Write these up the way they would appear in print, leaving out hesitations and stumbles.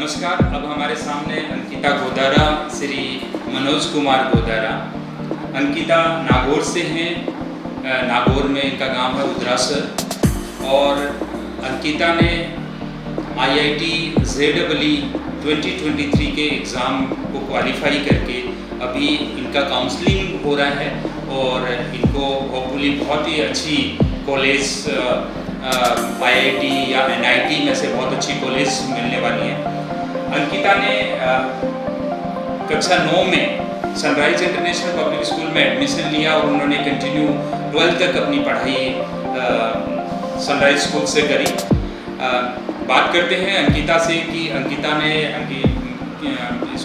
नमस्कार। अब हमारे सामने अंकिता गोदारा, श्री मनोज कुमार गोदारा। अंकिता नागौर से हैं। नागौर में इनका गांव है उदरासर। और अंकिता ने IIT JEE 2023 के एग्ज़ाम को क्वालिफाई करके अभी इनका काउंसलिंग हो रहा है और इनको होपफुली बहुत ही अच्छी कॉलेज IIT या NIT में से बहुत अच्छी कॉलेज मिलने वाली है। अंकिता ने कक्षा 9 में सनराइज इंटरनेशनल पब्लिक स्कूल में एडमिशन लिया और उन्होंने कंटिन्यू 12th तक अपनी पढ़ाई सनराइज स्कूल से करी। बात करते हैं अंकिता से कि अंकिता ने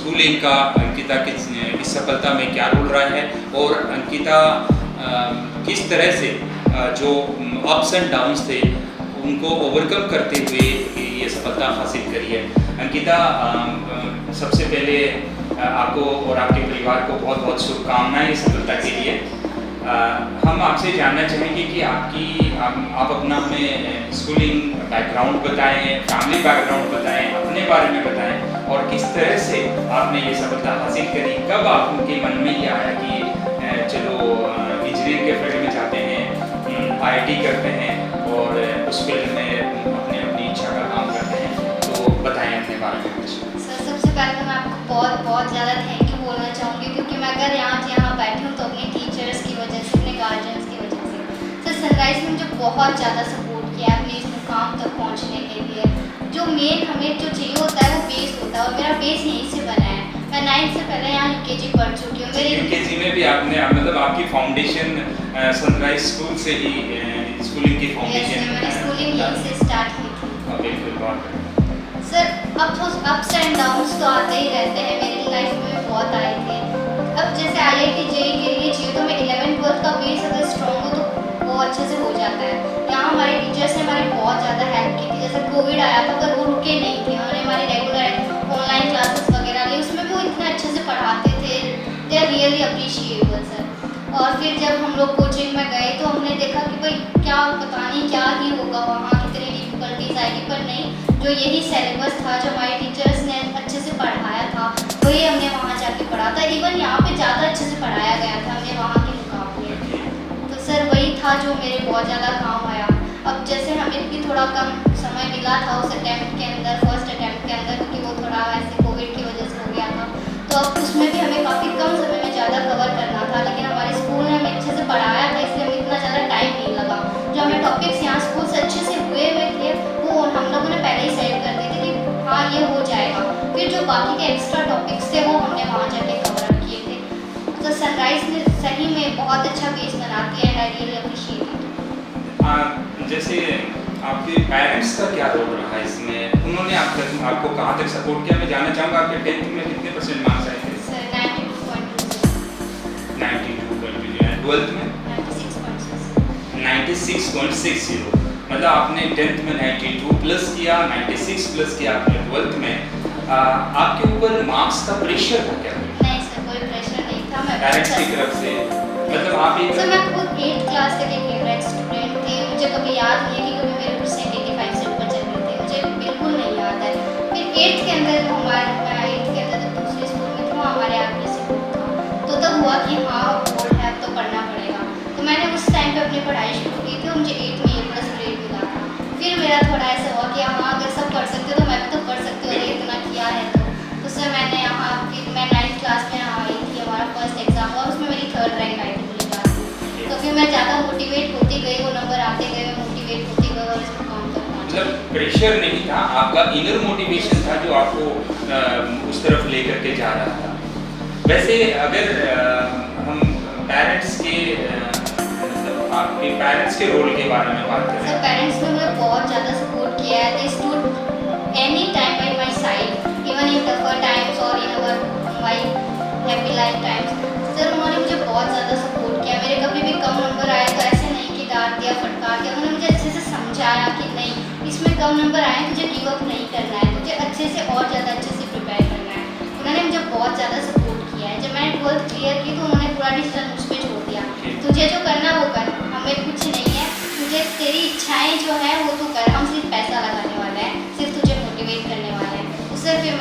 स्कूलिंग का अंकिता की इस सफलता में क्या रोल रहा है और अंकिता किस तरह से जो अप्स एंड डाउन्स थे उनको ओवरकम करते हुए ये सफलता हासिल करी है। अंकिता, सबसे पहले आपको और आपके परिवार को बहुत बहुत शुभकामनाएं इस सफलता के लिए। हम आपसे जानना चाहेंगे कि आप अपना हमें स्कूलिंग बैकग्राउंड बताएं, फैमिली बैकग्राउंड बताएं, अपने बारे में बताएं और किस तरह से आपने ये सफलता हासिल करी। कब आपके मन में ये आया कि चलो इंजीनियरिंग के फील्ड में जाते हैं, IIT करते हैं और उस फील्ड में अपनी इच्छा का काम करते हैं, तो बताएं अपने बारे में कुछ। सर, सबसे पहले तो मैं आपको बहुत बहुत ज़्यादा थैंक यू बोलना चाहूँगी, क्योंकि मैं अगर यहाँ बैठी हूँ तो अपने टीचर्स की वजह से, अपने गार्जियंस की वजह से। सर, सनराइज ने मुझे बहुत ज़्यादा सपोर्ट किया अपने इस मुकाम तक पहुँचने के लिए। जो मेन हमें जो चाहिए होता है वो बेस होता है और मेरा बेस यहीं से बना है। मैं 9th से पहले यहाँ UKG पढ़ चुकी हूँ। मेरे UKG में भी आपने मतलब आपकी फाउंडेशन सनराइज स्कूल से ही स्कूलिंग की फाउंडेशन? मैंने स्कूलिंग यहीं से स्टार्ट की थी। बिल्कुल, बहुत सर, अप्स एंड डाउन्स तो आते ही रहते हैं, मेरी लाइफ में भी बहुत आए थे। अब जैसे IIT JEE के लिए चाहिए तो मैं 11th-12th का बेस अगर स्ट्रॉन्ग हो तो वो अच्छे से हो जाता है। यहाँ हमारे टीचर्स ने हमारी बहुत ज़्यादा हेल्प की थी। जैसे कोविड आया था पर वो रुके नहीं थे, उन्होंने हमारी रेगुलर ऑनलाइन क्लासेस वगैरह ली, उसमें भी वो इतने अच्छे से पढ़ाते थे। They are really appreciable sir. और फिर जब हम लोग कोचिंग में गए तो हमने देखा कि भाई क्या पता नहीं क्या ही होगा वहाँ, कितनी डिफ़िकल्टीज आएगी, पर नहीं, जो यही सिलेबस था जो हमारे टीचर्स ने अच्छे से पढ़ाया था वही हमने वहाँ जाके पढ़ा था। इवन यहाँ पे ज़्यादा अच्छे से पढ़ाया गया था हमें वहाँ के मुकाबले। तो सर वही था जो मेरे बहुत ज़्यादा काम आया। अब जैसे हमें भी थोड़ा कम समय मिला था उस अटैम्प्ट के अंदर, फर्स्ट अटैम्प्ट के अंदर, क्योंकि वो थोड़ा वैसे कोविड की वजह से हो गया था, तो अब उसमें भी हमें काफ़ी कम समय में ज़्यादा कवर करना था। लेकिन हमारे स्कूल ने हमें अच्छे से पढ़ाया था, इसलिए हमें इतना ज़्यादा टाइम नहीं लगा। जो हमें टॉपिक्स यहाँ स्कूल से अच्छे से हुए थे वो हम लोगों ने पहले ही सेट कर दिए थे कि हाँ ये हो जाएगा। फिर जो बाकी के एक्स्ट्रा टॉपिक्स थे वो हमने वहाँ जाके कवर अप किए थे। तो सनराइज ने सही में बहुत अच्छा बेस बनाती है and I really appreciate it. जैसे आपके पेरेंट्स का क्या रोल रहा इसमें? उन्होंने आपको कहाँ तक सपोर्ट किया? मैं जानना चाहूँगा आपके 10th में कितने % मार्क्स आए थे? सर 92.20। 92.20। 12th में 96.60। मतलब आपने 10th में 92 प्लस किया, 96 प्लस किया आपने 12th में। आपके ऊपर मार्क्स का प्रेशर था क्या? नहीं सर, कोई प्रेशर नहीं था। मैं पेरेंट्स की तरफ से मतलब आप एक सर, मैं खुद 8th क्लास तक एक फेवरेट स्टूडेंट थी। मुझे कभी याद नहीं है कि कभी मेरे परसेंट 85 से ऊपर चल रहे थे, मुझे बिल्कुल नहीं याद है। फिर 8th के अंदर जो मैं 8th के अंदर जब दूसरे स्कूल में थी वहाँ हमारे यहाँ पे स्कूल था, तो तब हुआ कि हाँ बोर्ड है अब तो पढ़ना पड़ेगा। तो मैंने उस टाइम पे अपनी पढ़ाई शुरू की थी और मुझे 8th में A+ ग्रेड मिला था। फिर मेरा थोड़ा ऐसा हुआ कि हाँ अगर सब पढ़ सकते हो तो मैं भी तो पढ़ सकती हूँ, अगर इतना किया है तो सर मैंने यहाँ फिर मैं 9th क्लास में आई थी, हमारा फर्स्ट एग्ज़ाम हुआ, उसमें मेरी 3rd रैंक आई थी पूरी क्लास में। तो फिर मैं ज़्यादा मोटिवेट होती गई, वो नंबर आते गए, मैं मोटिवेट होती गई और इस मुकाम तक पहुँची। मतलब प्रेशर नहीं था, आपका इनर मोटिवेशन था जो आपको उस तरफ लेकर के जा रहा था। वैसे अगर हम पेरेंट्स के आपके पेरेंट्स के रोल के बारे में बात करें? सर, पेरेंट्स ने मुझे बहुत ज़्यादा सपोर्ट किया है। They stood any time by my side, even in tougher times और in our my happy life times. Sir, उन्होंने मुझे बहुत ज़्यादा सपोर्ट किया। मेरे कभी भी कम नंबर आए तो ऐसे नहीं कि डांट दिया, फटकार दिया। उन्होंने मुझे अच्छे से समझाया कि नहीं, इसमें कम नंबर आए तुझे गिव अप नहीं करना है, तुझे अच्छे से और ज़्यादा अच्छे से प्रिपेयर करना है। उन्होंने मुझे बहुत ज़्यादा सपोर्ट किया है। जब मैंने 12th क्लियर की तो उन्होंने पूरा डिसीजन मुझ पर छोड़ दिया, तुझे जो करना वो कर, हमें कुछ नहीं है, तुझे तेरी इच्छाएं जो है वो तू कर, हम सिर्फ पैसा लगाने वाला है, सिर्फ तुझे मोटिवेट करने वाला है। उससे फिर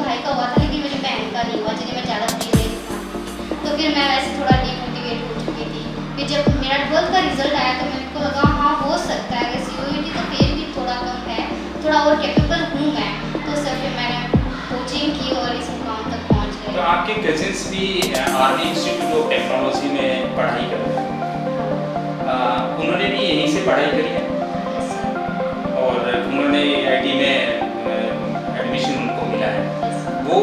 भाई का हुआ था लेकिन मेरी बहन का नहीं हुआ, जिन्हें मैं ज़्यादा प्रिविलेज मानती थी। तो फिर मैं वैसे थोड़ा डिमोटिवेट हो चुकी थी। फिर जब मेरा 12th का रिजल्ट आया तो मेरे को लगा हाँ हो सकता है, अगर CUET तो फिर भी थोड़ा कम है, थोड़ा और कैपेबल हूँ मैं। तो सर फिर मैंने कोचिंग की और इस मुकाम तक पहुँच तो गई। आपके कजिन्स भी आर्मी इंस्टीट्यूट ऑफ टेक्नोलॉजी में पढ़ाई कर रहे हैं, उन्होंने भी यहीं से पढ़ाई करी है यस सर। और उन्होंने IT में एडमिशन उनको मिला है। Yes sir. वो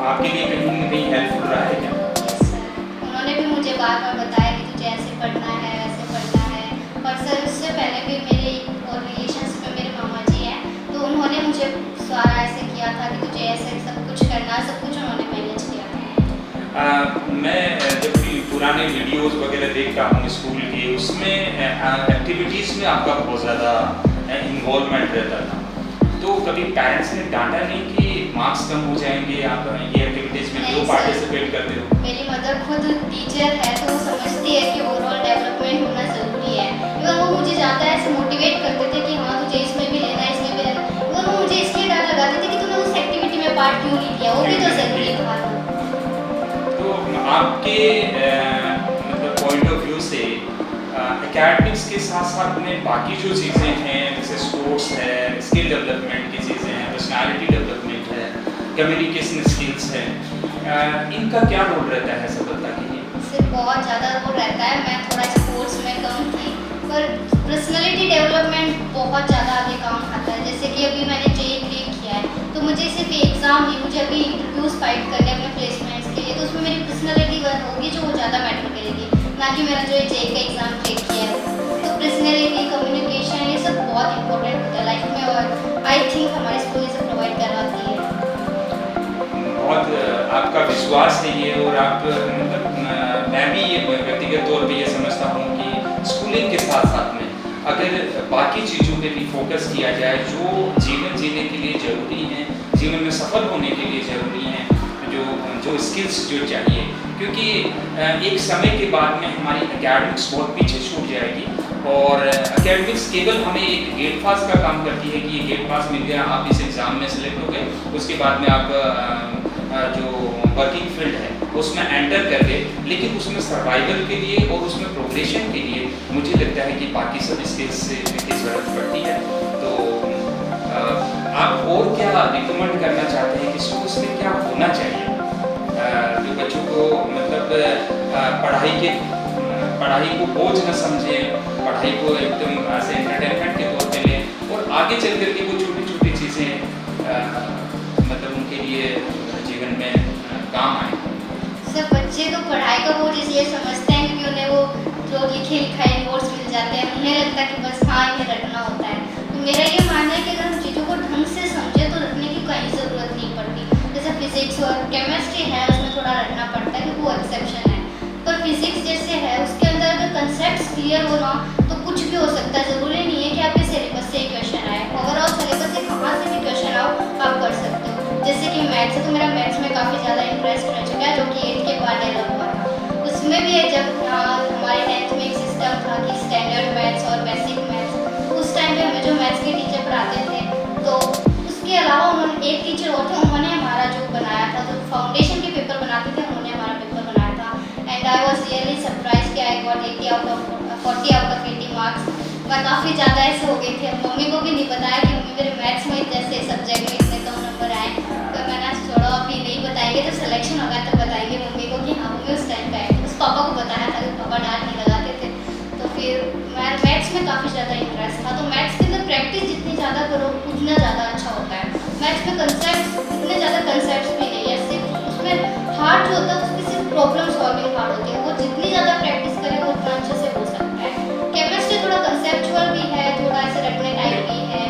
आपके लिए कहीं न कहीं हेल्पफुल रहा है क्या? Yes sir. उन्होंने भी मुझे बार-बार बताया कि तुझे ऐसे पढ़ना है, वैसे पढ़ना है। और सर उससे पहले भी मेरे और रिलेशंस में मेरे मामा जी हैं, तो उन्होंने मुझे सारा ऐसे किया था कि तुझे ऐसे सब कुछ करना है, सब कुछ उन्होंने मैनेज किया था। मैं जब भी पुराने वीडियोस वगैरह देखता हूँ स्कूल के, उसमें एक्टिविटीज़ में आपका बहुत ज़्यादा इन्वॉल्वमेंट रहता था। तो कभी पेरेंट्स ने डांटा नहीं कि मार्क्स कम हो जाएंगे, आप ये एक्टिविटीज़ में नहीं क्यों सर। पार्टिसिपेट करते हो? मेरी मदर खुद टीचर है तो वो समझती है कि ओवरऑल डेवलपमेंट होना ज़रूरी है। इवन वो मुझे ज़्यादा ऐसे मोटिवेट करते थे कि हाँ तुझे इसमें भी लेना है, इसमें भी लेना है। इवन वो मुझे इसलिए डाँट लगाते थे कि तूने उस एक्टिविटी में पार्ट क्यों नहीं लिया, वो भी तो ज़रूरी था। तो आपके मतलब पॉइंट ऑफ व्यू से एकेडमिक्स के साथ साथ में बाकी जो चीज़ें हैं जैसे स्पोर्ट्स है, स्किल डेवलपमेंट की चीज़ें हैं, पर्सनालिटी डेवलपमेंट है, कम्युनिकेशन स्किल्स है, इनका क्या रोल रहता है सफलता के लिए? सिर्फ बहुत ज़्यादा रोल रहता है। मैं थोड़ा स्पोर्ट्स में कम थी, पर पर्सनैलिटी डेवलपमेंट बहुत ज़्यादा आगे काम आता है। जैसे कि अभी मैंने JEE क्लियर किया है, तो मुझे सिर्फ एग्ज़ाम ही, मुझे अभी इंटरव्यूज़ फाइट करने अपने प्लेसमेंट्स के लिए, तो उसमें मेरी पर्सनैलिटी होगी जो वो ज़्यादा मैटर करेगी, ना कि मैंने जो JEE का एग्ज़ाम क्लियर किया है। तो पर्सनैलिटी, कम्युनिकेशन ये सब बहुत इंपॉर्टेंट होता है लाइफ में, और आई थिंक हमारे स्कूल इसे प्रोवाइड करवाती है। बहुत आपका विश्वास है ये, और आप मतलब मैं भी ये व्यक्तिगत तौर पे ये समझता हूँ कि स्कूलिंग के साथ साथ में अगर बाकी चीज़ों पे भी फोकस किया जाए जो जीवन जीने के लिए ज़रूरी हैं, जीवन में सफल होने के लिए ज़रूरी हैं, जो स्किल्स जो चाहिए, क्योंकि एक समय के बाद में हमारी एकेडमिक्स बहुत पीछे छूट जाएगी और एकेडमिक्स केवल हमें एक गेट पास का काम करती है कि ये गेट पास मिल गया, आप इस एग्ज़ाम में सेलेक्ट हो गए, उसके बाद में आप जो वर्किंग फील्ड है उसमें एंटर कर गए, लेकिन उसमें सर्वाइवल के लिए और उसमें प्रोग्रेशन के लिए मुझे लगता है कि बाकी सब स्किल्स की ज़रूरत पड़ती है। तो आप और क्या रिकमेंड करना चाहते हैं कि स्कूल्स में क्या होना चाहिए जो बच्चों को मतलब पढ़ाई को बोझ न समझें, पढ़ाई को एकदम ऐसे एंटरटेनमेंट के तौर पे लें और आगे चल कर के वो छोटी छोटी चीज़ें मतलब उनके लिए जीवन में काम आए? सब बच्चे तो पढ़ाई का बोझ इसलिए समझते हैं क्योंकि उन्हें वो जो लिखे लिखाए नोट्स मिल जाते हैं, उन्हें लगता है कि बस हाँ इन्हें रटना होता है। तो मेरा ये मानना है कि अगर हम चीज़ों को ढंग से समझे तो रटने की कहीं ज़रूरत नहीं पड़ती। जैसे फिजिक्स और केमिस्ट्री है उसमें थोड़ा रटना पड़ता है क्योंकि वो एक्सेप्शन है, पर फिजिक्स जैसे है उसके अंदर अगर कंसेप्ट क्लियर हो ना तो कुछ भी हो सकता है। ज़रूरी नहीं है कि आपके सिलेबस से क्वेश्चन आए, ओवरऑल सिलेबस से कहाँ से भी क्वेश्चन आओ आप कर सकते हो। जैसे कि मैथ्स है तो मेरा मैथ्स में काफ़ी ज़्यादा इंटरेस्ट रह चुका है, जो कि 8th के बाद डेवलप हुआ था। उसमें भी जब हमारे 10th में एक सिस्टम था कि स्टैंडर्ड मैथ्स और बेसिक मैथ्स, उस टाइम पे हमें जो मैथ्स के टीचर पढ़ाते थे, तो उसके अलावा उन्होंने एक टीचर और थे, उन्होंने हमारा जो बनाया था, जो फाउंडेशन के पेपर बनाते थे उन्होंने हमारा पेपर बनाया था। And I was really surprise कि I got 40 out of 80 marks. मैं काफ़ी ज़्यादा ऐसे हो गई थी, मम्मी को भी नहीं बताया कि मम्मी मेरे मैथ्स में जैसे सब्जेक्ट में इतने कम नंबर आए। तो मैंने छोड़ो अभी नहीं बताएंगे, जब सिलेक्शन होगा तब बताएंगे मम्मी को कि हाँ मम्मी उस टाइम पे आए। उस पापा को बताया था कि पापा डांट नहीं लगाते थे। तो फिर मैं मैथ्स में काफ़ी ज़्यादा इंटरेस्ट था, तो मैथ्स के अंदर प्रैक्टिस जितनी ज़्यादा करो उतना ज़्यादा अच्छा होता है। मैथ्स में कंसेप्ट इतने ज़्यादा कंसेप्ट भी नहीं है, सिर्फ उसमें हार्ड जो होता है उसकी सिर्फ प्रॉब्लम सॉल्विंग हार्ड होती है, वो जितनी ज़्यादा प्रैक्टिस करें वो उतना अच्छे से हो सकता है। केमिस्ट्री थोड़ा कंसेप्चुअल भी है, थोड़ा ऐसे रटने टाइप भी है,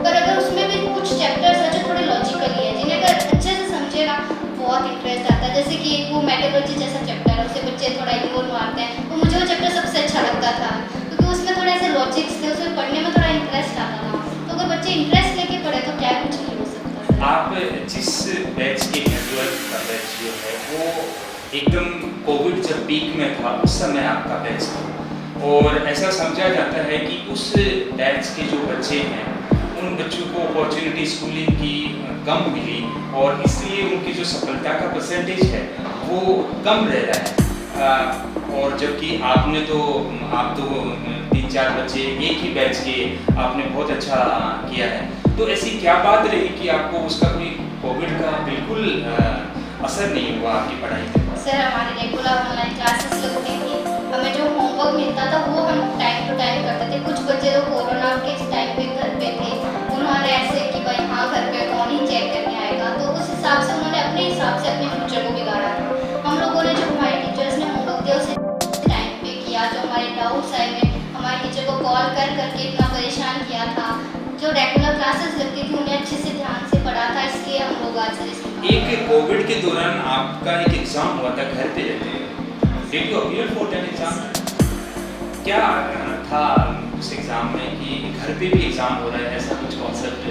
पर अगर उसमें भी कुछ चैप्टर्स हैं जो थोड़े लॉजिकली है, जिन्हें अगर अच्छे से समझे ना बहुत इंटरेस्ट आता है। जैसे कि वो मेटालॉजी जैसा चैप्टर है, उसे बच्चे थोड़ा इग्नोर मारते हैं, तो मुझे वो चैप्टर सबसे अच्छा लगता था क्योंकि उसमें थोड़े ऐसे लॉजिक्स थे, उसमें पढ़ने में थोड़ा इंटरेस्ट आता था। तो अगर बच्चे इंटरेस्ट लेके पढ़े तो क्या कुछ नहीं हो सकता। आप जिस बैच के हैं, 12th का बैच जो है वो एकदम कोविड जब पीक में था उस समय आपका बैच था, और ऐसा समझा जाता है कि उस बैच के जो बच्चे हैं उन बच्चों को अपॉर्चुनिटी स्कूलिंग की कम मिली और इसलिए उनकी जो सफलता का परसेंटेज है वो कम रह रहा है। और जबकि आप तो 3-4 बच्चे एक ही बैच के, आपने बहुत अच्छा किया है। तो ऐसी क्या बात रही कि आपको उसका कोई कोविड का बिल्कुल असर नहीं हुआ आपकी पढ़ाई पे? सर हमारी रेगुलर ऑनलाइन क्लासेस लगती थी, हमें जो होमवर्क मिलता था वो हम टाइम टू टाइम करते थे। कुछ बच्चे तो कोरोना के टाइम पे घर पे थे, उन्होंने ऐसे कि भाई हाँ घर पे कौन ही चेक करने आएगा, तो उस हिसाब से उन्होंने अपने हिसाब से अपने फ्यूचर को बिगाड़ा था। हम लोगों ने जो हमारे टीचर्स ने होमवर्क दिया उसे टाइम पे किया, जो हमारे डाउट्स आए में हमारे टीचर को कॉल कर करके इतना परेशान किया था। जो रेगुलर क्लासेस लगती थी उन्हें अच्छे से ध्यान से पढ़ा था, इसलिए हम लोग आज एक कोविड के दौरान आपका एक एग्जाम हुआ था घर पे रहते हुए, did you appear for that exam? क्या था उस एग्जाम में कि घर पे भी एग्जाम हो रहा है, ऐसा कुछ कॉन्सेप्ट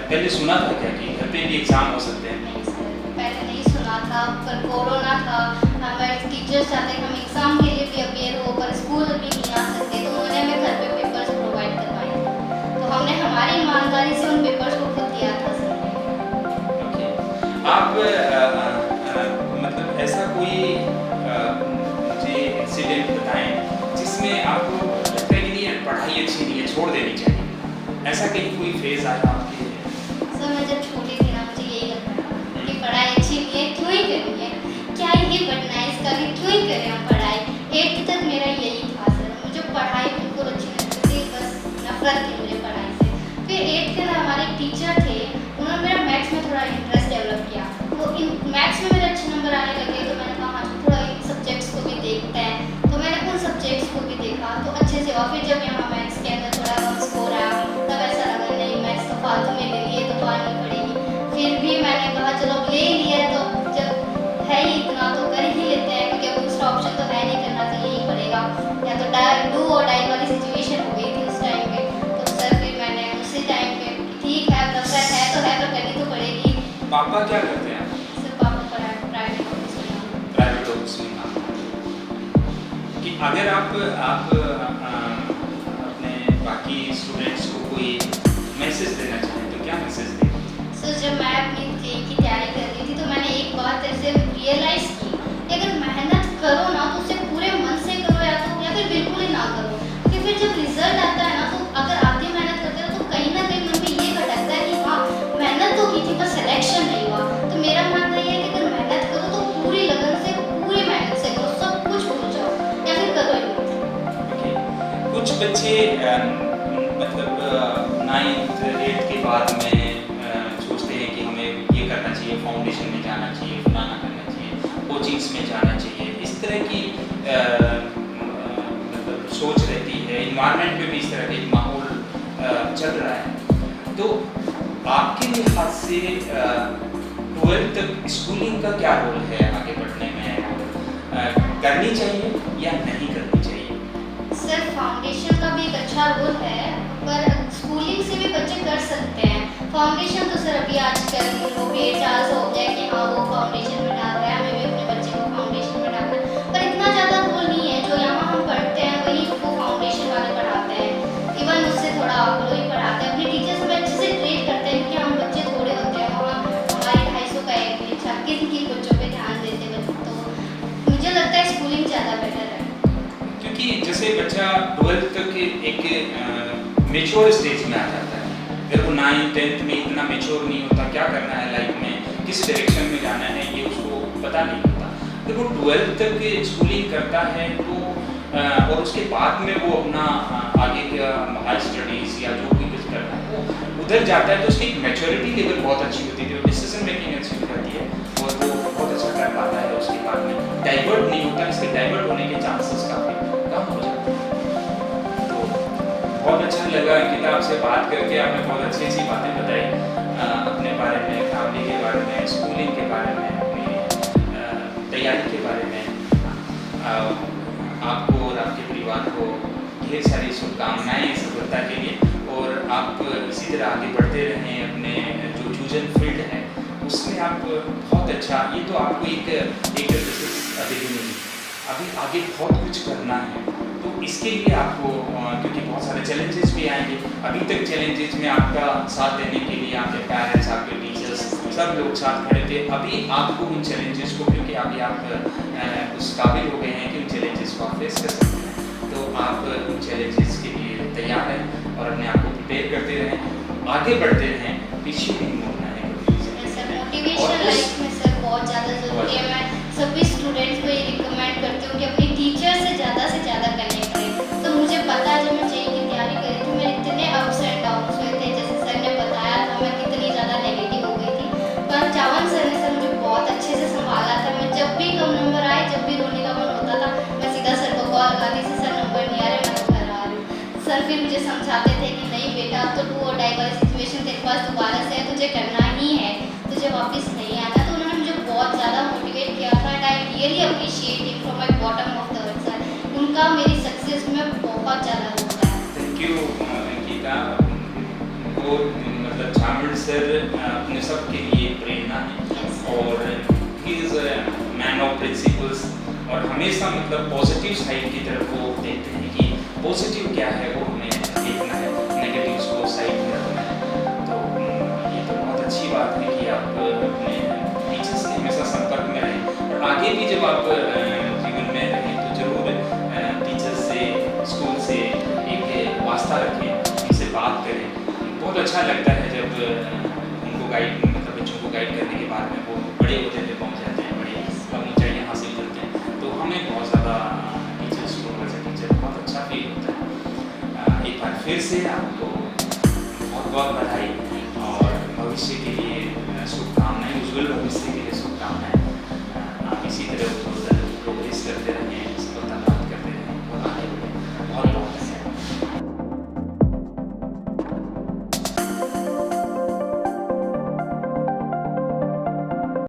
पहले सुना था क्या कि घर पे भी एग्जाम हो सकते हैं? पहले नहीं सुना था, पर कोरोना था, हमारे टीचर्स चाहते कि हम एग्जाम के लिए भी अपेयर हो, पर स्कूल भी नहीं आ सकते, तो उन्होंने हमें घर पे पेपर्स प्रोवाइड करवाए। तो हमने हमारी ईमानदारी से उन पेपर्स को खुद दिया था सर। आप मतलब ऐसा कोई मुझे इंसिडेंट बताएं जिसमें आपको लगता है कि नहीं यार पढ़ाई अच्छी नहीं है, छोड़ देनी चाहिए, ऐसा कहीं कोई फेज आया आपके? सर मैं जब छोटी थी ना, मुझे यही लगता था कि पढ़ाई अच्छी नहीं है, क्यों ही करनी है, क्या ही बनना है इसका भी, क्यों ही करें हम पढ़ाई। 8th तक मेरा यही था सर, मुझे पढ़ाई बिल्कुल अच्छी नहीं लगती थी, बस नफरत थी मुझे पढ़ाई से। फिर 8th के हमारे टीचर थे, उन्होंने मेरा मैथ्स में थोड़ा इंटरेस्ट डेवलप किया, तो इन मैथ्स में मेरे अच्छे नंबर आने लगे, तो मैंने कहा हाँ थोड़ा इन सब्जेक्ट्स को भी देखते हैं, तो मैंने उन सब्जेक्ट्स को भी देखा तो अच्छे से। और फिर जब यहाँ मैथ्स के अंदर थोड़ा कम स्कोर आया तब ऐसा लगा नहीं मैथ्स तो फालतू में ले लिए तो आनी पड़ेगी। फिर भी मैंने कहा चलो ले लिया, तो जब है ही इतना तो कर ही लेते हैं, क्योंकि अब दूसरा ऑप्शन तो है नहीं, करना तो यही पड़ेगा, या तो डू और डाई वाली सिचुएशन हो गई थी उस टाइम पे। तो सर फिर मैंने उसी टाइम पे ठीक है नफरत है तो है, पर करनी तो पड़ेगी। पापा क्या करते हैं? प्राइवेट ऑफिस में काम करते। कि अगर आप अपने बाकी स्टूडेंट्स को कोई मैसेज देना चाहें तो क्या मैसेज दें? सर जब मैं अपनी जेईई की तैयारी कर रही थी तो मैंने एक बात ऐसे रियलाइज़ की कि अगर मेहनत करो ना तो उसे पूरे मन से करो, या फिर बिल्कुल ही ना करो, क्योंकि फिर जब रिजल्ट आता है ना तो अगर आधी मेहनत करते हो तो कहीं ना कहीं मन में ये खटकता है कि हाँ मेहनत तो की थी पर सिलेक्शन नहीं हुआ। तो मेरा मानना ये है कि अगर मेहनत करो तो पूरी लगन से पूरी मेहनत से करो, सब कुछ भूल जाओ या फिर करो ही मत। कुछ बच्चे मतलब 9th 8th के बाद में सोचते हैं कि हमें ये करना चाहिए, फाउंडेशन में जाना चाहिए, फलाना करना चाहिए, कोचिंग्स में जाना चाहिए, इस तरह की मतलब सोच रहती है, इन्वायरमेंट में भी इस तरह का एक माहौल चल रहा है। तो आपके लिहाज से 12th तक स्कूलिंग का क्या रोल है आगे बढ़ने में, करनी चाहिए या नहीं करनी चाहिए? सर फाउंडेशन का भी एक अच्छा रोल है, पर स्कूलिंग से भी बच्चे कर सकते हैं। फाउंडेशन तो सर अभी आजकल वो भी एजाज हो गया कि हाँ वो फाउंडेशन में डाल रहा है, हमें भी अपने बच्चे को फाउंडेशन में डालना है, पर इतना ज़्यादा रोल नहीं है। जो यहाँ हम पढ़ते हैं वही वो फाउंडेशन वाले पढ़ाते हैं, इवन उससे थोड़ा आप लोग ही पढ़ाते हैं। अपने टीचर्स हमें अच्छे से ट्रीट करते हैं, क्योंकि हम बच्चे थोड़े होते हैं, वहाँ हमारे 250 का एक बैच, किसी बच्चों पर ध्यान देते हैं, तो मुझे लगता है स्कूलिंग ज़्यादा बेटर है। क्योंकि जैसे बच्चा 12th तक एक मेच्योर स्टेज में आ जाता है, फिर वो 9th 10th में इतना मेच्योर नहीं होता, क्या करना है लाइफ में, किस डायरेक्शन में जाना है ये उसको पता नहीं होता। जब वो 12th तक स्कूलिंग करता है तो और उसके बाद में वो अपना आगे का हाई स्टडीज़ या जो भी कुछ करना है वो उधर जाता है, तो उसकी मैच्योरिटी लेवल बहुत अच्छी होती है, डिसीजन मेकिंग अच्छी हो जाती है और वो बहुत अच्छा कर पाता है। उसके बाद में डाइवर्ट नहीं होता, इसके डाइवर्ट होने के चांसेस काफ़ी कम हो जाते हैं। तो बहुत अच्छा लगा अंकिता आपसे बात करके, आपने बहुत अच्छी अच्छी बातें बताई अपने बारे में, फैमिली के बारे में, स्कूलिंग के बारे में, अपनी तैयारी के बारे में। आपको और आपके परिवार को ढेर सारी शुभकामनाएं सफलता के लिए, और आप इसी तरह आगे बढ़ते रहें अपने जो चूजन फील्ड है उसमें आप बहुत अच्छा, ये तो आपको एक अभी नहीं, अभी आगे बहुत कुछ करना है। तो इसके लिए आपको क्योंकि बहुत सारे चैलेंजेस भी आएंगे, अभी तक चैलेंजेस में आपका साथ देने के लिए आपके पेरेंट्स, आपके टीचर्स, सब लोग साथ खड़े थे। अभी आपको उन चैलेंजेस को, क्योंकि अभी आप उस काबिल हो गए हैं कि उन चैलेंजेस को आप फेस कर सकते हैं, तो आप उन चैलेंजेस के लिए तैयार हैं और अपने आप को प्रिपेयर करते रहें, आगे बढ़ते रहें, पीछे नहीं मुड़ना है कभी। सर मोटिवेशन लाइफ में सर बहुत ज़्यादा ज़रूरी है। मैं सभी स्टूडेंट्स को ये रिकमेंड करती हूँ कि अपनी टीचर से ज़्यादा कनेक्ट करें। तो मुझे पता है जब मैं जेईई की तैयारी कर रही थी, मेरे इतने अप्स एंड डाउन्स हुए थे, जैसे सर ने बताया था मैं कितनी ज़्यादा नेगेटिव हो गई थी, पर चावन सर ने सर मुझे बहुत अच्छे से संभाला था। मैं जब भी कम नंबर आए, जब भी रोने का मन होता था, मैं सीधा सर को कॉल करती थी, सर नंबर नहीं आ रहे, मैं तो घर आ रही हूँ। सर फिर मुझे समझाते थे कि नहीं बेटा, अब तो डू और डाई वाली सिचुएशन तेरे पास दोबारा से है, तुझे करना ही है, तुझे वापस नहीं आना। तो उन्होंने मुझे बहुत ज़्यादा मोटिवेट किया था and I really appreciate it from my bottom of the heart sir. उनका मेरी सक्सेस में बहुत ज़्यादा रोल है। Thank you Ankita. वो मतलब झामड़ सर अपने सब के लिए प्रेरणा है और he is man of principles, और हमेशा मतलब पॉजिटिव साइड की तरफ वो देखते हैं कि पॉजिटिव क्या है वो हमें देखना है, नेगेटिव्स को साइड में रखना है। तो ये तो बहुत अच्छी बात है कि आप अपने टीचर्स के हमेशा संपर्क में रहें, और आगे भी जब आप जीवन में रहें तो ज़रूर टीचर्स से, स्कूल से एक वास्ता रखें, उनसे बात करें। बहुत अच्छा लगता है जब उनको गाइड, मतलब बच्चों को गाइड करने के बाद में वो बड़े होते पे पहुँच जाते हैं, बड़ी ऊंचाइयाँ हासिल करते हैं, तो हमें बहुत ज़्यादा टीचर्स को एज ए टीचर बहुत अच्छा फील होता है। एक बार फिर से आपको बहुत बहुत बधाई और भविष्य के लिए